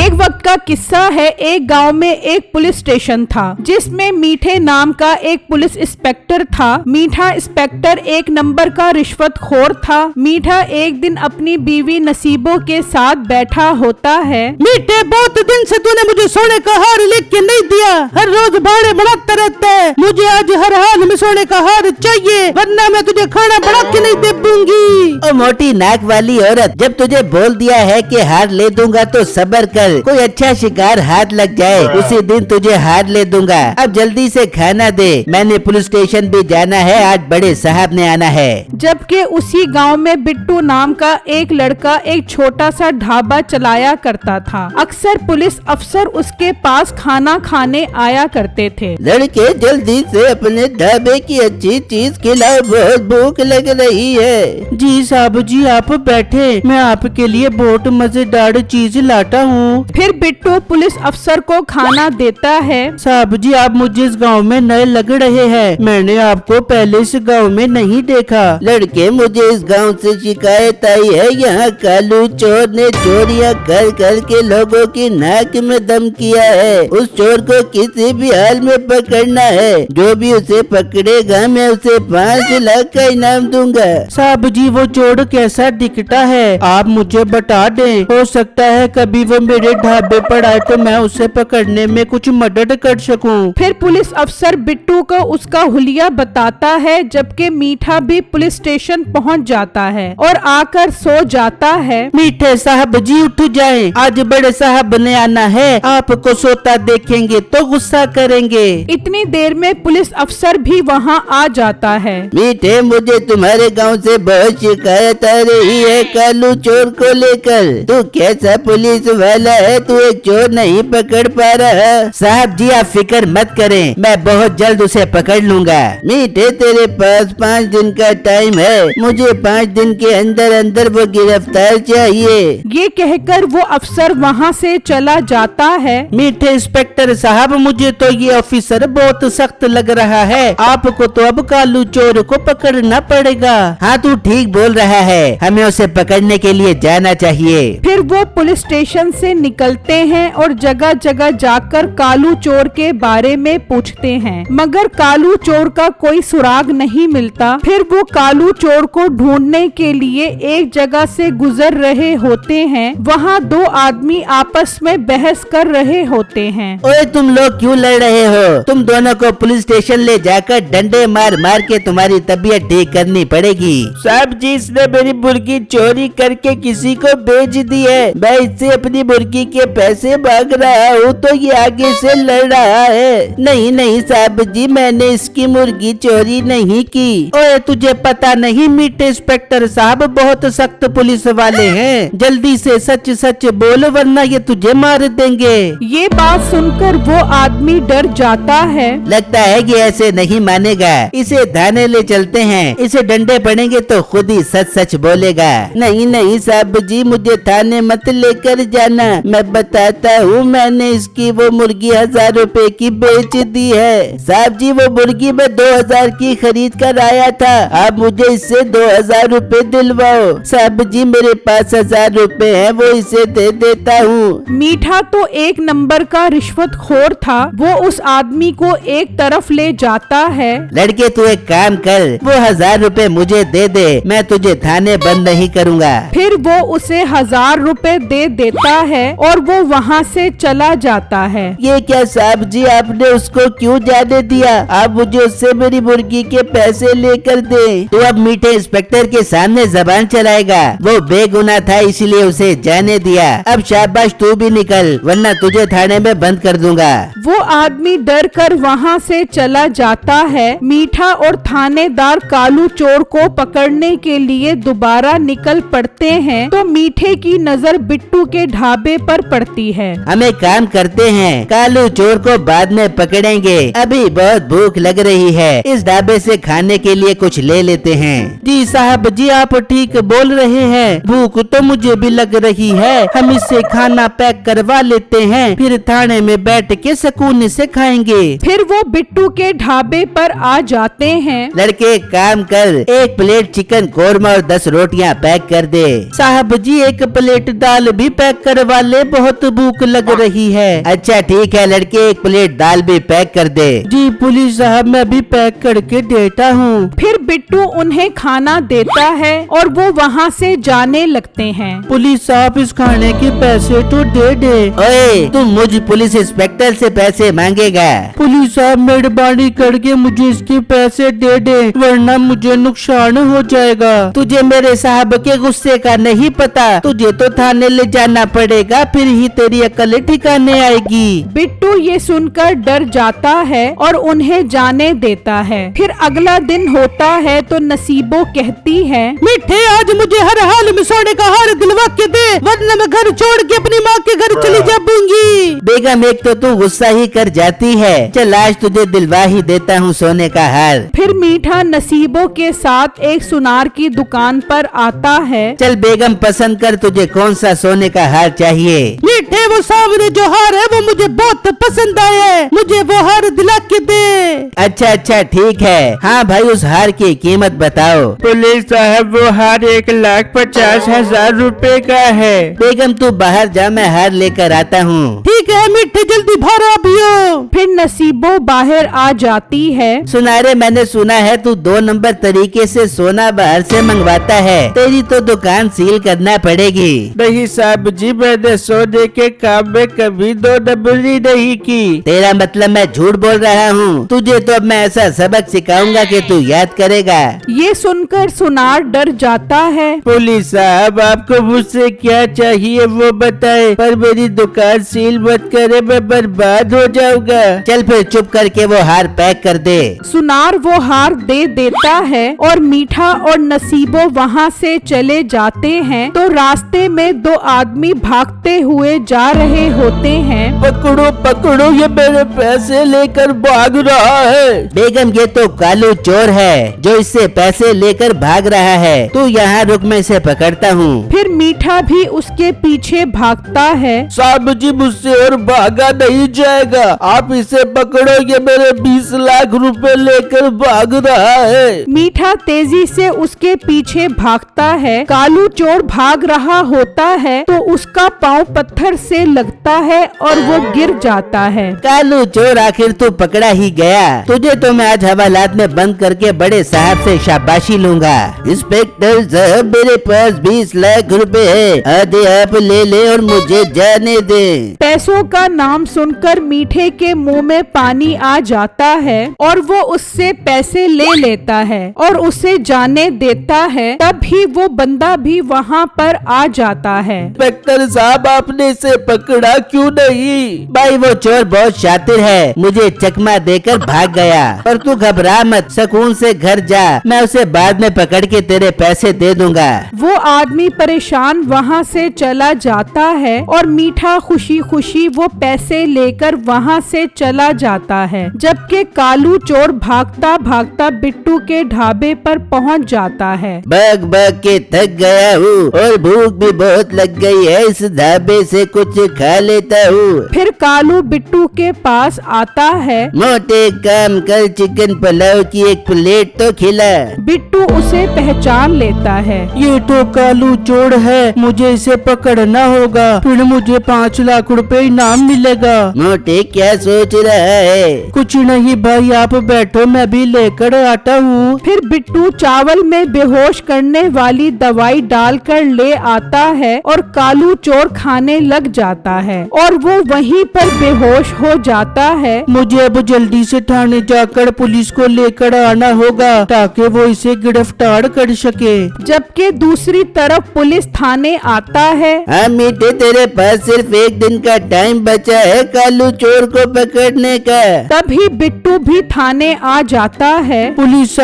एक वक्त का किस्सा है। एक गांव में एक पुलिस स्टेशन था जिसमें मीठे नाम का एक पुलिस इंस्पेक्टर था। मीठा इंस्पेक्टर एक नंबर का रिश्वतखोर था। मीठा एक दिन अपनी बीवी नसीबों के साथ बैठा होता है। मीठे, बहुत दिन से तूने मुझे सोने का हार लेके नहीं दिया। हर रोज भाड़े बढ़ाता रहता है। मुझे आज हर हाल में सोने का हार चाहिए, वरना मैं तुझे खाना बढ़ा के नहीं दे दूंगी। ओ मोटी नाक वाली औरत, जब तुझे बोल दिया है कि हार ले दूंगा तो सब्र कर। कोई अच्छा शिकार हाथ लग जाए उसी दिन तुझे हार ले दूंगा। अब जल्दी से खाना दे, मैंने पुलिस स्टेशन भी जाना है, आज बड़े साहब ने आना है। जबकि उसी गांव में बिट्टू नाम का एक लड़का एक छोटा सा ढाबा चलाया करता था। अक्सर पुलिस अफसर उसके पास खाना खाने आया करते थे। लड़के, जल्दी से अपने ढाबे की अच्छी चीज खिलाओ, बहुत भूख लग रही है। जी साहब जी, आप बैठे, मैं आपके लिए बहुत मजेदार चीज लाता हूँ। फिर बिट्टू पुलिस अफसर को खाना देता है। साहब जी, आप मुझे इस गांव में नए लग रहे हैं, मैंने आपको पहले इस गांव में नहीं देखा। लड़के, मुझे इस गांव से शिकायत आई है, यहाँ कालू चोर ने चोरियां कर कर के लोगों की नाक में दम किया है। उस चोर को किसी भी हाल में पकड़ना है। जो भी उसे पकड़ेगा मैं उसे 5 लाख का इनाम दूंगा। साहब जी, वो चोर कैसा दिखता है, आप मुझे बता दें। हो सकता है कभी वो मेरे ढाबे पर आए तो मैं उसे पकड़ने में कुछ मदद कर सकूं। फिर पुलिस अफसर बिट्टू को उसका हुलिया बताता है। जबकि मीठा भी पुलिस स्टेशन पहुंच जाता है और आकर सो जाता है। मीठे साहब जी, उठ जाएं, आज बड़े साहब ने आना है, आपको सोता देखेंगे तो गुस्सा करेंगे। इतनी देर में पुलिस अफसर भी वहां आ जाता है। मीठे, मुझे तुम्हारे गांव से बहुत शिकायत आ रही है कालू चोर को लेकर। तू कैसा पुलिस वाला है, तू एक चोर नहीं पकड़ पा रहा। साहब जी, आप फिक्र मत करें, मैं बहुत जल्द उसे पकड़ लूंगा। मीठे, तेरे पास 5 दिन का टाइम है, मुझे 5 दिन के अंदर अंदर वो गिरफ्तार चाहिए। ये कहकर वो अफसर वहाँ से चला जाता है। मीठे इंस्पेक्टर साहब, मुझे तो ये ऑफिसर बहुत सख्त लग रहा है, आपको तो अब कालू चोर को पकड़ना पड़ेगा। हाँ, तू ठीक बोल रहा है, हमें उसे पकड़ने के लिए जाना चाहिए। फिर वो पुलिस स्टेशन से निकलते हैं और जगह जगह जाकर कालू चोर के बारे में पूछते हैं, मगर कालू चोर का कोई सुराग नहीं मिलता। फिर वो कालू चोर को ढूंढने के लिए एक जगह से गुजर रहे होते हैं। वहाँ 2 आदमी आपस में बहस कर रहे होते हैं। ओए, तुम लोग क्यों लड़ रहे हो? तुम दोनों को पुलिस स्टेशन ले जाकर डंडे मार मार के तुम्हारी तबीयत ठीक करनी पड़ेगी। साहब जी, इसने मेरी मुर्गी चोरी करके किसी को बेच दी है, मैं इससे अपनी मुर्गी के पैसे मांग रहा हूँ तो ये आगे से लड़ रहा है। नहीं नहीं साहब जी, मैंने इसकी मुर्गी चोरी नहीं की। ओए, तुझे पता नहीं, मीठे इंस्पेक्टर साहब बहुत सख्त पुलिस वाले हैं, जल्दी से सच सच बोल वरना ये तुझे मार देंगे। ये बात सुनकर वो आदमी डर जाता है। लगता है कि ऐसे नहीं मानेगा, इसे थाने ले चलते हैं, इसे डंडे पड़ेंगे तो खुद ही सच सच बोलेगा। नहीं नहीं साहब जी, मुझे थाने मत लेकर जाना, मैं बताता हूँ, मैंने इसकी वो मुर्गी 1000 रुपए की बेच दी है। साहब जी, वो मुर्गी मैं 2000 की खरीद कर आया था, आप मुझे इससे 2000 रुपए दिलवाओ। साहब जी, मेरे पास 1000 रुपए है, वो इसे दे देता हूँ। मीठा तो एक नंबर का रिश्वतखोर था, वो उस आदमी को एक तरफ ले जाता है। लड़के, तू एक काम कर, वो 1000 रुपए मुझे दे दे, मैं तुझे थाने बंद नहीं करूँगा। फिर वो उसे 1000 रुपए दे देता है और वो वहाँ से चला जाता है। ये क्या साहब जी, आपने उसको क्यों जाने दिया? आप मुझे उससे मेरी मुर्गी के पैसे लेकर दे। तो अब मीठे इंस्पेक्टर के सामने जबान चलाएगा, वो बेगुनाह था इसलिए उसे जाने दिया। अब शाबाश, तू भी निकल वरना तुझे थाने में बंद कर दूंगा। वो आदमी डर कर वहाँ से चला जाता है। मीठा और थानेदार कालू चोर को पकड़ने के लिए दोबारा निकल पड़ते हैं तो मीठे की नजर बिट्टू के ढाबे पर पड़ती है। हम एक काम करते हैं, कालू चोर को बाद में पकड़ेंगे, अभी बहुत भूख लग रही है, इस ढाबे से खाने के लिए कुछ ले लेते हैं। जी साहब जी, आप ठीक बोल रहे हैं, भूख तो मुझे भी लग रही है, हम इससे खाना पैक करवा लेते हैं, फिर थाने में बैठ के सुकून से खाएंगे। फिर वो बिट्टू के ढाबे पर आ जाते हैं। लड़के, काम कर, 1 प्लेट चिकन कोरमा और 10 रोटियां पैक कर दे। साहब जी, 1 प्लेट दाल भी पैक करवा ले बहुत भूख लग रही है। अच्छा ठीक है लड़के, एक प्लेट दाल भी पैक कर दे। जी पुलिस साहब, मैं भी पैक करके देता हूँ। फिर बिट्टू उन्हें खाना देता है और वो वहाँ से जाने लगते हैं। पुलिस साहब, इस खाने के पैसे तो दे दे। ओए, तुम मुझ पुलिस इंस्पेक्टर से पैसे मांगेगा? पुलिस साहब, मेहरबानी करके मुझे इसके पैसे दे दे, वरना मुझे नुकसान हो जाएगा। तुझे मेरे साहब के गुस्से का नहीं पता, तुझे तो थाने ले जाना पड़ेगा, फिर ही तेरी अकल ठिकाने आएगी। बिट्टू ये सुनकर डर जाता है और उन्हें जाने देता है। फिर अगला दिन होता है तो नसीबो कहती है, मीठे, आज मुझे हर हाल में सोने का हार दिलवा के दे, वरना मैं घर छोड़ के अपनी माँ के घर चली जाऊंगी। बेगम, एक तो तू गुस्सा ही कर जाती है, चल आज तुझे दिलवा ही देता हूँ सोने का हार। फिर मीठा नसीबो के साथ एक सुनार की दुकान पर आता है। चल बेगम, पसंद कर, तुझे कौन सा सोने का हार चाहिए? मीठे, वो सामने जो हार है वो मुझे बहुत पसंद आया है, मुझे वो हार दिला के दे। अच्छा अच्छा ठीक है। हाँ भाई, उस हार की कीमत बताओ। पुलिस साहब, वो हार 1,50,000 रुपए का है। बेगम तू बाहर जा, मैं हार लेकर आता हूँ। ठीक है मीठे, जल्दी बाहर आ पियो। फिर नसीबो बाहर आ जाती है। सुनारे, मैंने सुना है तू 2 नंबर तरीके से सोना बाहर से मंगवाता है, तेरी तो दुकान सील करना पड़ेगी। नहीं साहब जी, मैंने सोने के काम में कभी 2 नंबरी नहीं की। तेरा मतलब मैं झूठ बोल रहा हूँ? तुझे तो अब मैं ऐसा सबक सिखाऊंगा कि तू याद करेगा। ये सुनकर सुनार डर जाता है। पुलिस साहब, आपको मुझसे क्या चाहिए वो बताएं, पर मेरी दुकान सील मत करे, मैं बर्बाद हो जाऊंगा। चल फिर चुप करके वो हार पैक कर दे। सुनार वो हार दे देता है और मीठा और नसीबो वहाँ से चले जाते हैं। तो रास्ते में 2 आदमी भागते हुए जा रहे होते हैं। पकड़ो पकड़ो, ये मेरे पैसे लेकर भाग रहा है। बेगम, ये तो कालू चोर है जो इससे पैसे लेकर भाग रहा है। तू यहाँ रुक, मैं इसे पकड़ता हूँ। फिर मीठा भी उसके पीछे भागता है। साहब जी, मुझसे और भागा नहीं जाएगा, आप इसे पकड़ो, ये मेरे 20 लाख रुपए लेकर भाग रहा है। मीठा तेजी से उसके पीछे भागता है। कालू चोर भाग रहा होता है तो उसका पाँव पत्थर से लगता है और वो गिर जाता है। कालू चोर, आखिर तू पकड़ा ही गया। तुझे तो मैं आज हवालात में बंद करके बड़े साहब से शाबाशी लूंगा। इंस्पेक्टर साहब, मेरे पास 20 लाख रुपए है, आधे आप ले ले और मुझे जाने दे। पैसों का नाम सुनकर मीठे के मुंह में पानी आ जाता है और वो उससे पैसे ले लेता है और उसे जाने देता है। तभी वो बंदा भी वहाँ पर आ जाता है। इंस्पेक्टर साहब, आपने इसे पकड़ा क्यों नहीं? भाई वो चोर बहुत शातिर है, मुझे चकमा देकर भाग गया। पर तू घबरा मत, सुकून से घर जा, मैं उसे बाद में पकड़ के तेरे पैसे दे दूंगा। वो आदमी परेशान वहाँ से चला जाता है और मीठा खुशी खुशी वो पैसे लेकर वहाँ से चला जाता है। जबकि कालू चोर भागता भागता बिट्टू के ढाबे पर पहुँच जाता है। भाग भाग के थक गया हूँ और भूख भी बहुत लग गई है, इस ढाबे से कुछ खा लेता हूँ। फिर कालू बिट्टू के पास आता है। मोटे काम कर, चिकन पुलाव की 1 प्लेट तो खिला। बिट्टू उसे पहचान लेता है। ये तो कालू चोर है, मुझे इसे पकड़ना होगा, फिर मुझे 5 लाख रुपए इनाम मिलेगा। मोटे क्या सोच रहा है? कुछ नहीं भाई, आप बैठो, मैं भी लेकर आता हूँ। फिर बिट्टू चावल में बेहोश करने वाली दवाई डालकर ले आता है और कालू चोर खाने लग जाता है और वो वहीं पर बेहोश हो जाता है। मुझे अब जल्दी से थाने जाकर पुलिस को लेकर आना होगा ताकि वो इसे गिरफ्तार कर सके। जबकि दूसरी तरफ पुलिस थाने आता है। हाँ मीठे, तेरे पास सिर्फ 1 दिन का टाइम बचा है कालू चोर को पकड़ने का। तभी बिट्टू भी थाने आ जाता है। पुलिस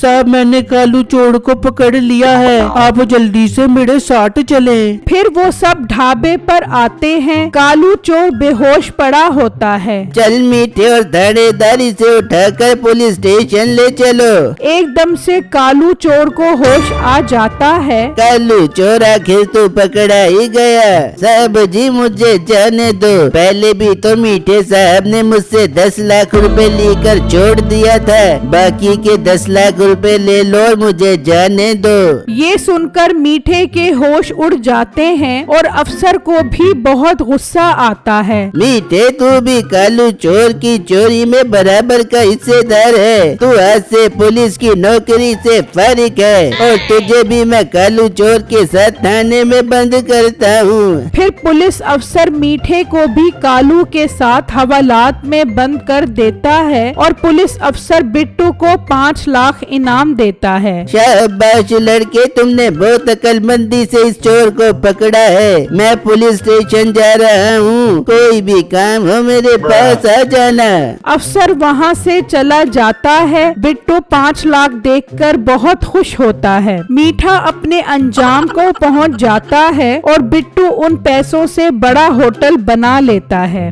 साहब, मैंने कालू चोर को पकड़ लिया है, आप जल्दी से मेरे साथ चले। फिर वो सब ढाबे पर आते हैं। कालू चोर बेहोश पड़ा होता है। चल मीठे, और थानेदारी से उठाकर पुलिस स्टेशन ले चलो। एकदम से कालू चोर को होश आ जाता है। कालू चोर, चोर आखिर तो पकड़ा ही गया। साहब जी मुझे जाने दो, पहले भी तो मीठे साहब ने मुझसे 10 लाख रुपए लेकर छोड़ दिया था, बाकी के 10 लाख रुपए ले लो और मुझे जाने दो। ये सुनकर मीठे के होश उड़ जाते हैं और अफसर को भी बहुत गुस्सा आता है। मीठे तू भी कालू चोर की चोरी में बराबर का हिस्सेदार है, तू आज से पुलिस की नौकरी से फारिग है और तुझे भी मैं कालू चोर के साथ थाने में बंद करता हूँ। फिर पुलिस अफसर मीठे को भी कालू के साथ हवालात में बंद कर देता है और पुलिस अफसर बिट्टू को 5 लाख इनाम देता है। शाबाश लड़के, तुमने बहुत अक्लमंदी से इस चोर को पकड़ा है। मैं पुलिस स्टेशन जा रहा हूँ, कोई भी काम हो मेरे पास आ जाना। अफसर वहाँ से चला जाता है। बिट्टू 5 लाख देखकर बहुत खुश होता है। मीठा अपने अंजाम को पहुँच जाता है और बिट्टू उन पैसों से बड़ा होटल बना लेता है।